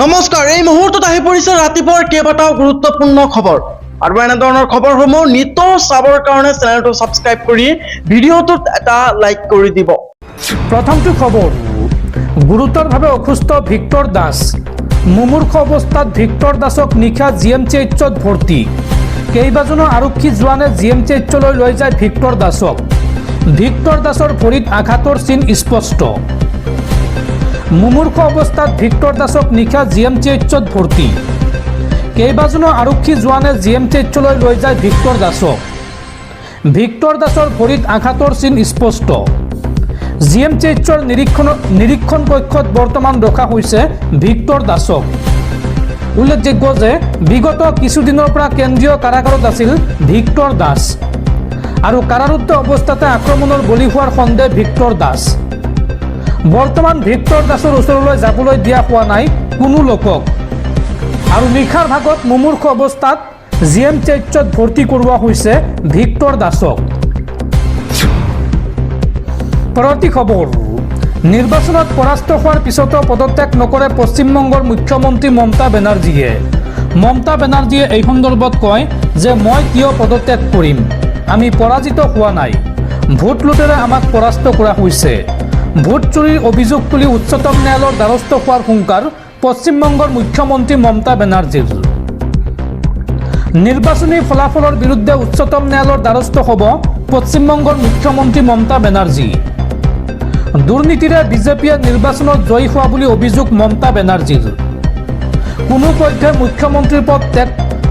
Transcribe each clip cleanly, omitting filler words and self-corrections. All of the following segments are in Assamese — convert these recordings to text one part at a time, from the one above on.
নমস্কাৰ, এই মুহূৰ্তত আহি পৰিছে ৰাতিপুৱাৰ কেইবাটাও গুৰুত্বপূৰ্ণ খবৰ আৰু এনেধৰণৰ খবৰসমূহ নিতৌ চাবৰ কাৰণে চেনেলটো সাবস্ক্ৰাইব কৰি ভিডিঅ'টোত এটা লাইক কৰি দিব। প্ৰথমটো খবৰ, গুৰুতৰভাৱে অসুস্থ ভিক্টৰ দাস। মুমূৰ্ষ অৱস্থাত ভিক্টৰ দাসক নিশা GMCHত ভৰ্তি। কেইবাজনো আৰক্ষী জোৱানে GMCHলৈ লৈ যায় ভিক্টৰ দাসক। ভিক্টৰ দাসৰ ভৰিত আঘাতৰ চিন স্পষ্ট। মুমূৰ্ষ অৱস্থাত ভিক্টৰ দাসক নিশা GMCHত ভৰ্তি। কেইবাজনো আৰক্ষী জোৱানে GMCHলৈ লৈ যায় ভিক্টৰ দাসক। ভিক্টৰ দাসৰ ভৰিত আঘাতৰ চিন স্পষ্ট। GMCHৰ নিৰীক্ষণ কক্ষত বৰ্তমান ৰখা হৈছে ভিক্টৰ দাসক। উল্লেখযোগ্য যে বিগত কিছুদিনৰ পৰা কেন্দ্ৰীয় কাৰাগাৰত আছিল ভিক্টৰ দাস আৰু কাৰাৰুদ্ধ অৱস্থাতে আক্ৰমণৰ বলি হোৱাৰ সন্দেহ ভিক্টৰ দাস। বৰ্তমান ভিক্টৰ দাসৰ ওচৰলৈ যাবলৈ দিয়া হোৱা নাই কোনো লোকক আৰু নিশাৰ ভাগত মুমূৰ্ষ অৱস্থাত GMCHত ভৰ্তি কৰোৱা হৈছে ভিক্টৰ দাসক। পৰৱৰ্তী খবৰ, নিৰ্বাচনত পৰাস্ত হোৱাৰ পিছতো পদত্যাগ নকৰে পশ্চিমবংগৰ মুখ্যমন্ত্ৰী মমতা বেনাৰ্জীয়ে। মমতা বেনাৰ্জীয়ে এই সন্দৰ্ভত কয় যে মই কিয় পদত্যাগ কৰিম, আমি পৰাজিত হোৱা নাই, ভোট লুটেৰে আমাক পৰাস্ত কৰা হৈছে। ভোট চুৰিৰ অভিযোগ তুলি উচ্চতম ন্যায়ালয়ৰ দ্বাৰস্থ হোৱাৰ হুংকাৰ পশ্চিমবংগৰ মুখ্যমন্ত্ৰী মমতা বেনাৰ্জীৰ। নিৰ্বাচনী ফলাফলৰ বিৰুদ্ধে উচ্চতম ন্যায়ালয়ৰ দ্বাৰস্থ হ'ব পশ্চিমবংগৰ মুখ্যমন্ত্ৰী মমতা বেনাৰ্জী। দুৰ্নীতিৰে বিজেপিয়ে নিৰ্বাচনত জয়ী হোৱা বুলি অভিযোগ মমতা বেনাৰ্জীৰ। কোনো পধ্যে মুখ্যমন্ত্ৰীৰ পদ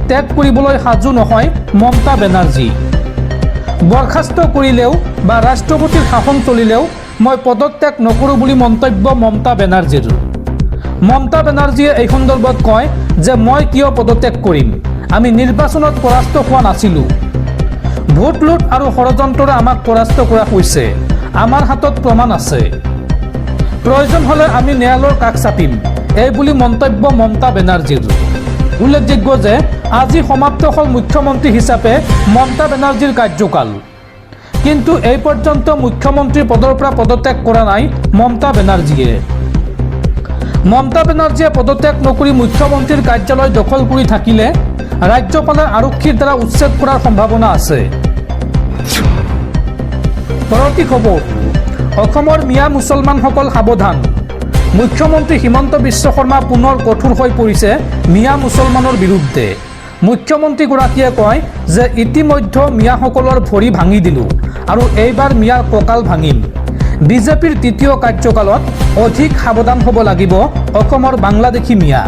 ত্যাগ কৰিবলৈ সাজু নহয় মমতা বেনাৰ্জী। বৰখাস্ত কৰিলেও বা ৰাষ্ট্ৰপতিৰ শাসন চলিলেও মই পদত্যাগ নকৰোঁ বুলি মন্তব্য মমতা বেনাৰ্জীৰ। মমতা বেনাৰ্জীয়ে এই সন্দৰ্ভত কয় যে মই কিয় পদত্যাগ কৰিম, আমি নিৰ্বাচনত পৰাস্ত হোৱা নাছিলোঁ। ভোট লুট আৰু ষড়যন্ত্ৰৰে আমাক পৰাস্ত কৰা হৈছে, আমাৰ হাতত প্ৰমাণ আছে, প্ৰয়োজন হ'লে আমি ন্যায়ালয়ৰ কাষ চাপিম, এই বুলি মন্তব্য মমতা বেনাৰ্জীৰ। উল্লেখযোগ্য যে আজি সমাপ্ত হ'ল মুখ্যমন্ত্ৰী হিচাপে মমতা বেনাৰ্জীৰ কাৰ্যকাল, কিন্তু এই পৰ্যন্ত মুখ্যমন্ত্ৰীৰ পদৰ পৰা পদত্যাগ কৰা নাই মমতা বেনাৰ্জীয়ে। মমতা বেনাৰ্জীয়ে পদত্যাগ নকৰি মুখ্যমন্ত্ৰীৰ কাৰ্যালয় দখল কৰি থাকিলে ৰাজ্যপালে আৰক্ষীৰ দ্বাৰা উচ্ছেদ কৰাৰ সম্ভাৱনা আছে। পৰৱৰ্তী খবৰ, অসমৰ মিয়া মুছলমানসকল সাৱধান। মুখ্যমন্ত্ৰী হিমন্ত বিশ্ব শৰ্মা পুনৰ কঠোৰ হৈ পৰিছে মিয়া মুছলমানৰ বিৰুদ্ধে। মুখ্যমন্ত্ৰীগৰাকীয়ে কয় যে ইতিমধ্যে মিয়াসকলৰ ভৰি ভাঙি দিলোঁ আৰু এইবাৰ মিয়াৰ কঁকাল ভাঙিম। বিজেপিৰ তৃতীয় কাৰ্যকালত অধিক সাৱধান হ'ব লাগিব অসমৰ বাংলাদেশী মিয়া।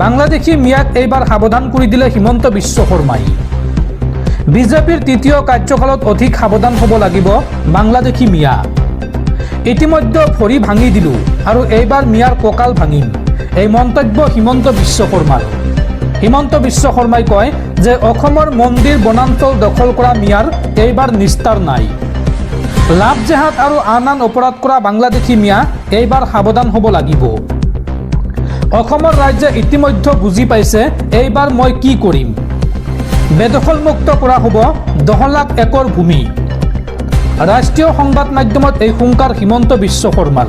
বাংলাদেশী মিয়াক এইবাৰ সাৱধান কৰি দিলে হিমন্ত বিশ্ব শৰ্মাই। বিজেপিৰ তৃতীয় কাৰ্যকালত অধিক সাৱধান হ'ব লাগিব বাংলাদেশী মিয়া। ইতিমধ্যে ভৰি ভাঙি দিলোঁ আৰু এইবাৰ মিয়াৰ কঁকাল ভাঙিম, এই মন্তব্য হিমন্ত বিশ্ব শৰ্মাৰ। হিমন্ত বিশ্ব শৰ্মাই কয় যে অসমৰ মন্দিৰ বনাঞ্চল দখল কৰা মিয়াৰ এইবাৰ নিস্তাৰ নাই। লাভ জেহাদ আৰু আন অপৰাধ কৰা বাংলাদেশী মিয়া এইবাৰ সাৱধান হ'ব লাগিব। অসমৰ ৰাইজে ইতিমধ্যে বুজি পাইছে এইবাৰ মই কি কৰিম। বেদখলমুক্ত কৰা হ'ব 10 লাখ একৰ ভূমি। ৰাষ্ট্ৰীয় সংবাদ মাধ্যমত এই হুংকাৰ হিমন্ত বিশ্ব শৰ্মাৰ।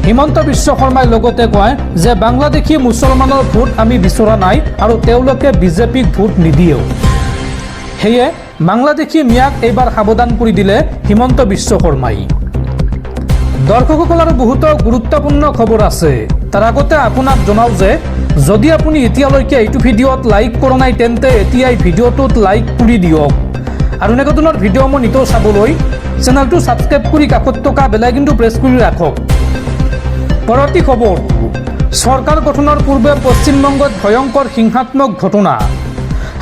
হিমন্ত বিশ্ব শৰ্মাই লগতে কয় যে বাংলাদেশী মুছলমানৰ ভোট আমি বিচৰা নাই আৰু তেওঁলোকে বিজেপিক ভোট নিদিয়েও। সেয়ে বাংলাদেশী মিয়াক এইবাৰ সাৱধান কৰি দিলে হিমন্ত বিশ্ব শৰ্মাই। দৰ্শকসকল, আৰু বহুতো গুৰুত্বপূৰ্ণ খবৰ আছে। তাৰ আগতে আপোনাক জনাওঁ যে যদি আপুনি এতিয়ালৈকে এইটো ভিডিঅ'ত লাইক কৰা নাই তেন্তে এতিয়াই ভিডিঅ'টোত লাইক কৰি দিয়ক আৰু এনেকুৱা ধৰণৰ ভিডিঅ'সমূহ নিতৌ চাবলৈ চেনেলটো ছাবস্ক্ৰাইব কৰি কাষত থকা বেল আইকনটো প্ৰেছ কৰি ৰাখক। পৰৱৰ্তী খবৰ, চৰকাৰ গঠনৰ পূৰ্বে পশ্চিমবংগত ভয়ংকৰ হিংসাত্মক ঘটনা।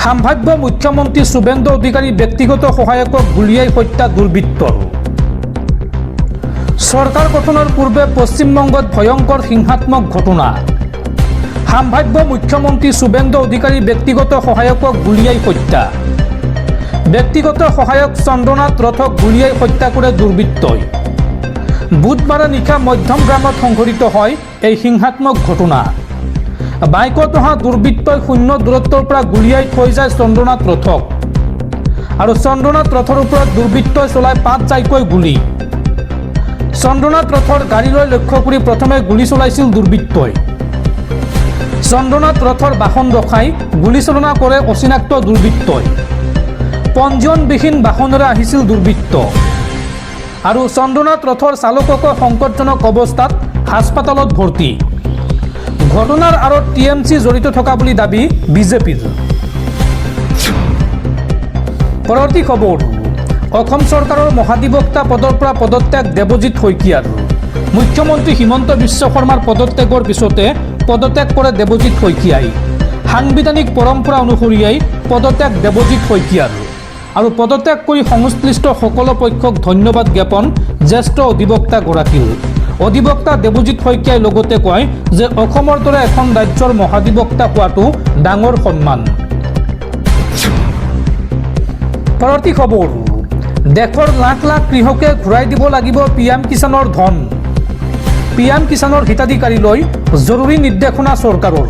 সম্ভাৱ্য মুখ্যমন্ত্ৰী শুভেন্দু অধিকাৰী ব্যক্তিগত সহায়কক গুলীয়াই হত্যা দুৰ্বৃত্তৰ। চৰকাৰ গঠনৰ পূৰ্বে পশ্চিমবংগত ভয়ংকৰ হিংসাত্মক ঘটনা। সম্ভাৱ্য মুখ্যমন্ত্ৰী শুভেন্দু অধিকাৰী ব্যক্তিগত সহায়কক গুলীয়াই হত্যা। ব্যক্তিগত সহায়ক চন্দ্ৰনাথ ৰথক গুলীয়াই হত্যা কৰে দুৰ্বৃত্তই। বুধবাৰে নিশা মধ্যম গ্ৰামত সংঘটিত হয় এই হিংসাত্মক ঘটনা। বাইকত অহা দুৰ্বৃত্তই শূন্য দূৰত্বৰ পৰা গুলীয়াই থৈ যায় চন্দ্ৰনাথ ৰথক আৰু চন্দ্ৰনাথ ৰথৰ ওপৰত দুৰ্বৃত্তই চলাই 5 যাইকৈ গুলী। চন্দ্ৰনাথ ৰথৰ গাড়ীলৈ লক্ষ্য কৰি প্ৰথমে গুলী চলাইছিল দুৰ্বৃত্তই। চন্দ্ৰনাথ ৰথৰ বাহন ৰখাই গুলীচালনা কৰে অচিনাক্ত দুৰ্বৃত্তই। পঞ্জীয়নবিহীন বাহনেৰে আহিছিল দুৰ্বৃত্ত আৰু চন্দ্ৰনাথ ৰথৰ চালককো সংকটজনক অৱস্থাত হাস্পাতালত ভৰ্তি। ঘটনাৰ আঁৰত টিএমচি জড়িত থকা বুলি দাবী বিজেপিৰ। পৰৱৰ্তী খবৰ, অসম চৰকাৰৰ মহাধিবক্তা পদৰ পৰা পদত্যাগ দেৱজিৎ শইকীয়াৰ। মুখ্যমন্ত্ৰী হিমন্ত বিশ্ব শৰ্মাৰ পদত্যাগৰ পিছতে পদত্যাগ কৰে দেৱজিৎ শইকীয়াই। সাংবিধানিক পৰম্পৰা অনুসৰিয়েই পদত্যাগ দেৱজিৎ শইকীয়াৰ আৰু পদত্যাগ কৰি সংশ্লিষ্ট সকলো পক্ষক ধন্যবাদ জ্ঞাপন জ্যেষ্ঠ অধিবক্তাগৰাকীৰ। অধিবক্তা দেৱজিৎ শইকীয়াই লগতে কয় যে অসমৰ দৰে এখন ৰাজ্যৰ মহাধিবক্তা হোৱাটো ডাঙৰ সন্মান। পৰৱৰ্তী খবৰ, দেশৰ লাখ লাখ কৃষকে ঘূৰাই দিব লাগিব পিএম কিষাণৰ ধন। পিএম কিষাণৰ হিতাধিকাৰীলৈ জৰুৰী নিৰ্দেশনা চৰকাৰৰ।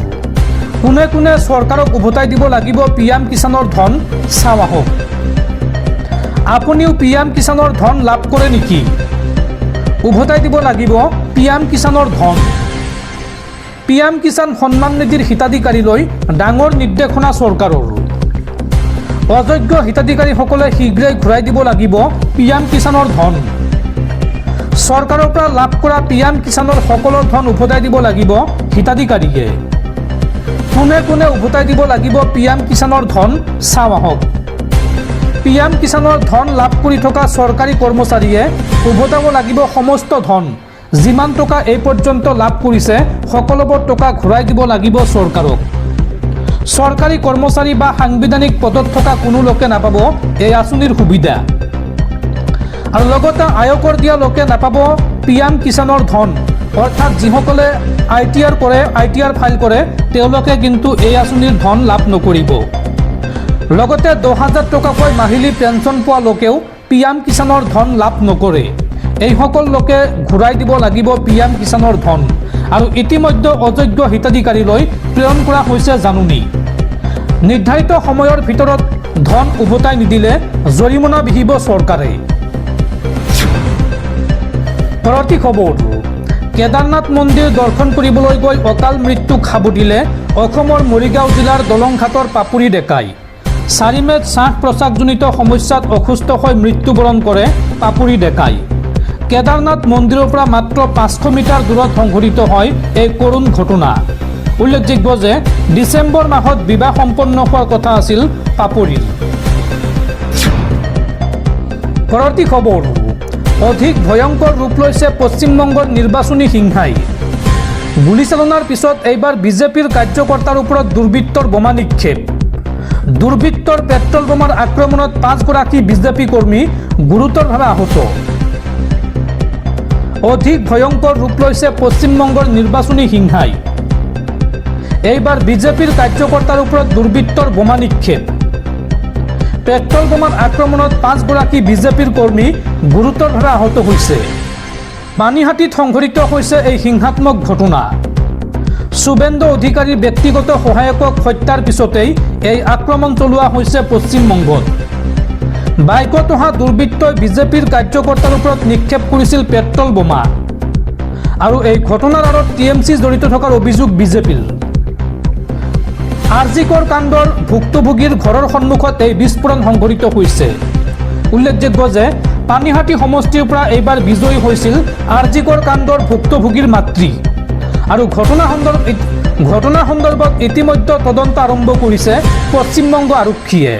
কোনে কোনে চৰকাৰক উভতাই দিব লাগিব পিএম কিষাণৰ ধন, চাওঁ আহক। আপুনিও পিএম কিষাণৰ ধন লাভ কৰে নেকি? উভতাই দিব লাগিব পিএম কিষাণৰ ধন। পিএম কিষাণ সন্মান নিধিৰ হিতাধিকাৰীলৈ ডাঙৰ নিৰ্দেশনা চৰকাৰৰ। অযোগ্য হিতাধিকাৰীসকলে শীঘ্ৰেই ঘূৰাই দিব লাগিব পিএম কিষাণৰ ধন। চৰকাৰৰ পৰা লাভ কৰা পিএম কিষাণৰ সকলো ধন উভতাই দিব লাগিব হিতাধিকাৰীয়ে। কোনে কোনে উভতাই দিব লাগিব পিএম কিষাণৰ ধন, চাওঁ আহক। পিএম কিষাণৰ ধন লাভ কৰি থকা চৰকাৰী কৰ্মচাৰীয়ে উভতাব লাগিব সমস্ত ধন। যিমান টকা এই পৰ্যন্ত লাভ কৰিছে সকলোবোৰ টকা ঘূৰাই দিব লাগিব চৰকাৰক। চৰকাৰী কৰ্মচাৰী বা সাংবিধানিক পদত থকা কোনো লোকে নাপাব এই আঁচনিৰ সুবিধা আৰু লগতে আয়কৰ দিয়া লোকে নাপাব পিএম কিষাণৰ ধন। অৰ্থাৎ যিসকলে আইটিআৰ ফাইল কৰে তেওঁলোকে কিন্তু এই আঁচনিৰ ধন লাভ নকৰিব। লগতে 10,000 টকাকৈ মাহিলী পেঞ্চন পোৱা লোকেও পিএম কিষাণৰ ধন লাভ নকৰে। এইসকল লোকে ঘূৰাই দিব লাগিব পিএম কিষাণৰ ধন আৰু ইতিমধ্যে অযোগ্য হিতাধিকাৰীলৈ প্ৰেৰণ কৰা হৈছে জাননী। নিৰ্ধাৰিত সময়ৰ ভিতৰত ধন উভতাই নিদিলে জৰিমনা বিহিব চৰকাৰে। পৰৱৰ্তী খবৰ, কেদাৰনাথ মন্দিৰ দৰ্শন কৰিবলৈ গৈ অকাল মৃত্যুক সাবটিলে অসমৰ মৰিগাঁও জিলাৰ দলংঘাটৰ পাপুৰি ডেকাই। 4 মে'ত শ্বাস প্ৰশ্বাসজনিত সমস্যাত অসুস্থ হৈ মৃত্যুবৰণ কৰে পাপুৰি ডেকাই। কেদাৰনাথ মন্দিৰৰ পৰা মাত্ৰ 500 মিটাৰ দূৰত সংঘটিত হয় এই কৰুণ ঘটনা। উল্লেখযোগ্য যে ডিচেম্বৰ মাহত বিবাহ সম্পন্ন হোৱাৰ কথা আছিল পাপুৰিৰ। পৰৱৰ্তী খবৰ, অধিক ভয়ংকৰ ৰূপ লৈছে পশ্চিমবংগৰ নিৰ্বাচনী হিংসাই। গুলীচালনাৰ পিছত এইবাৰ বিজেপিৰ কাৰ্যকৰ্তাৰ ওপৰত দুৰ্বৃত্তৰ বোমা নিক্ষেপ। দুৰ্বৃত্তৰ পেট্ৰল বোমাৰ আক্ৰমণত 5গৰাকী বিজেপি কৰ্মী গুৰুতৰভাৱে আহত। অধিক ভয়ংকৰ ৰূপ লৈছে পশ্চিমবংগৰ নিৰ্বাচনী হিংসাই। এইবাৰ বিজেপিৰ কাৰ্যকৰ্তাৰ ওপৰত দুৰ্বৃত্তৰ বোমা নিক্ষেপ। পেট্ৰল বোমাৰ আক্ৰমণত 5গৰাকী বিজেপিৰ কৰ্মী গুৰুতৰভাৱে আহত হৈছে। পানীহাটিত সংঘটিত হৈছে এই হিংসাত্মক ঘটনা। শুভেন্দু অধিকাৰীৰ ব্যক্তিগত সহায়কক হত্যাৰ পিছতেই এই আক্ৰমণ চলোৱা হৈছে পশ্চিমবংগত। বাইকত অহা দুৰ্বৃত্তই বিজেপিৰ কাৰ্যকৰ্তাৰ ওপৰত নিক্ষেপ কৰিছিল পেট্ৰল বোমা আৰু এই ঘটনাৰ আঁৰত টিএমচি জড়িত থকাৰ অভিযোগ বিজেপিৰ। আৰজিকৰ কাণ্ডৰ ভুক্তভোগীৰ ঘৰৰ সন্মুখত এই বিস্ফোৰণ সংঘটিত হৈছে। উল্লেখযোগ্য যে পানীহাটি সমষ্টিৰ পৰা এইবাৰ বিজয়ী হৈছিল আৰজিকৰ কাণ্ডৰ ভুক্তভোগীৰ মাতৃ আৰু ঘটনা সন্দৰ্ভত ইতিমধ্যে তদন্ত আৰম্ভ কৰিছে পশ্চিমবংগ আৰক্ষীয়ে।